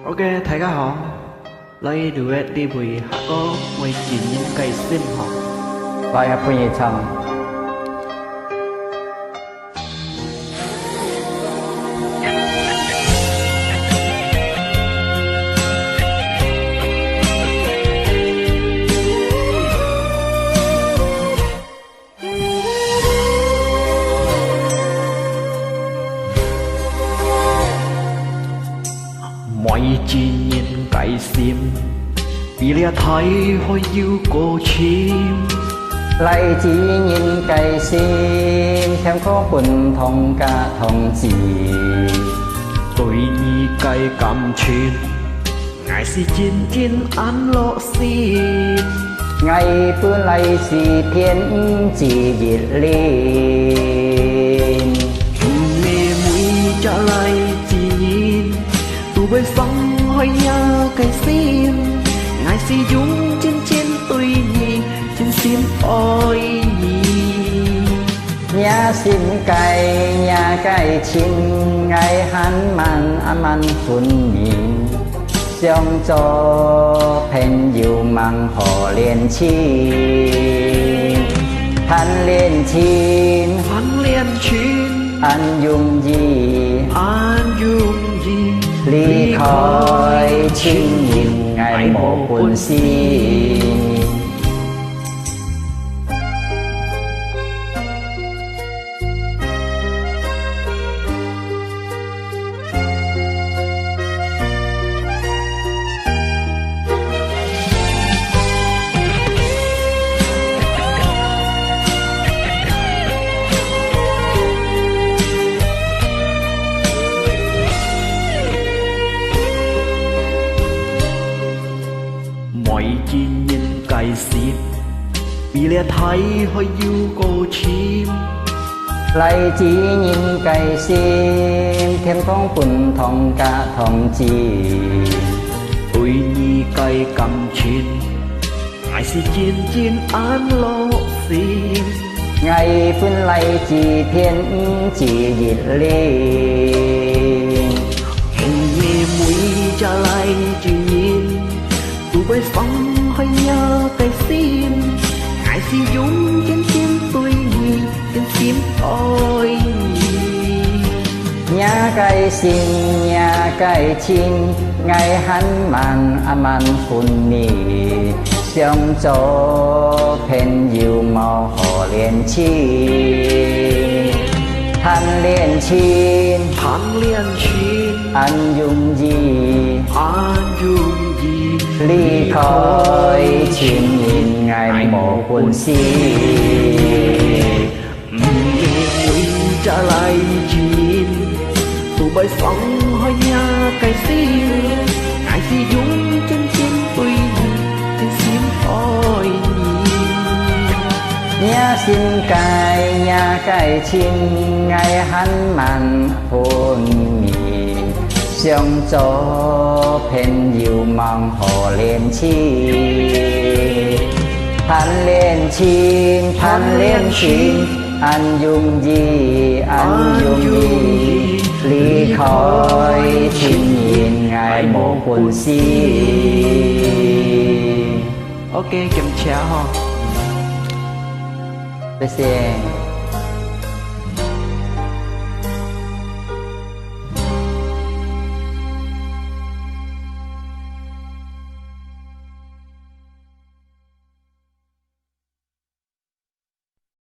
Ok, thầy các họ lấy duet đi bùi hạ có 19 những cây xin họ. Lại là Phi Trần. Mọi chi nhìn cây xiêm vì lẽ thấy hơi yêu cô chim. Lại chỉ nhìn cây sim thêm có quần thông cả thông chỉ. Tôi nhì cây cầm trên ngài si chín thiên an lộ xin. Ngày bữa lại si thiên chỉ diệt lên. Mê mũi trả lại chỉ nhìn tù bơi sóng hơi nhớ cây sim. Ngài si dung trên trên tôi nhì trên sim ôi nhì. Nhà sim cây nhà cây chín ngày hắn man phun nhìn. Trong cho phèn yêu mang họ liền chín. Hắn liền chín Hắn liên chuyên anh dùng gì an dung gì ly khỏi chính nhìn ngày một quân xin. mọi chi nhìn cây xiêm vì lẽ thấy hơi yêu cô chim. Lại chỉ nhìn cây sim thêm con quần thông cả thông chỉ. Tôi nhì cây cầm trên ngài si chín chín an lộ xin. Ngày phân lại chỉ thiên chỉ diệt lên. Mê mũi trả lại chỉ nhìn tù bơi sóng hơi nhớ cây sim. Ngài si dung trên chim tôi nhì trên sim ôi nhì. Nhà cây xin nhà cây chín ngày hắn man phun mì. Trong cho phèn yêu màu họ liền chín. Hắn liền chín Hắn liên chuyên anh dùng gì an dung gì ly khỏi chín nhìn ngày một quân xin. Mũi trả lại chỉ nhìn tù bơi sóng hơi nhớ cây sim. Ngài si dung trên chim tôi nhìn trên sim ôi nhì. Nhà xin cài nhà cài chín ngày hắn man phun mì. Trong cho phèn yêu mang họ liền chín. Hắn liền chín anh dùng gì anh dùng gì ly khỏi chín nhìn ngày một quân xin. Ok kiểm tra ho. Bye.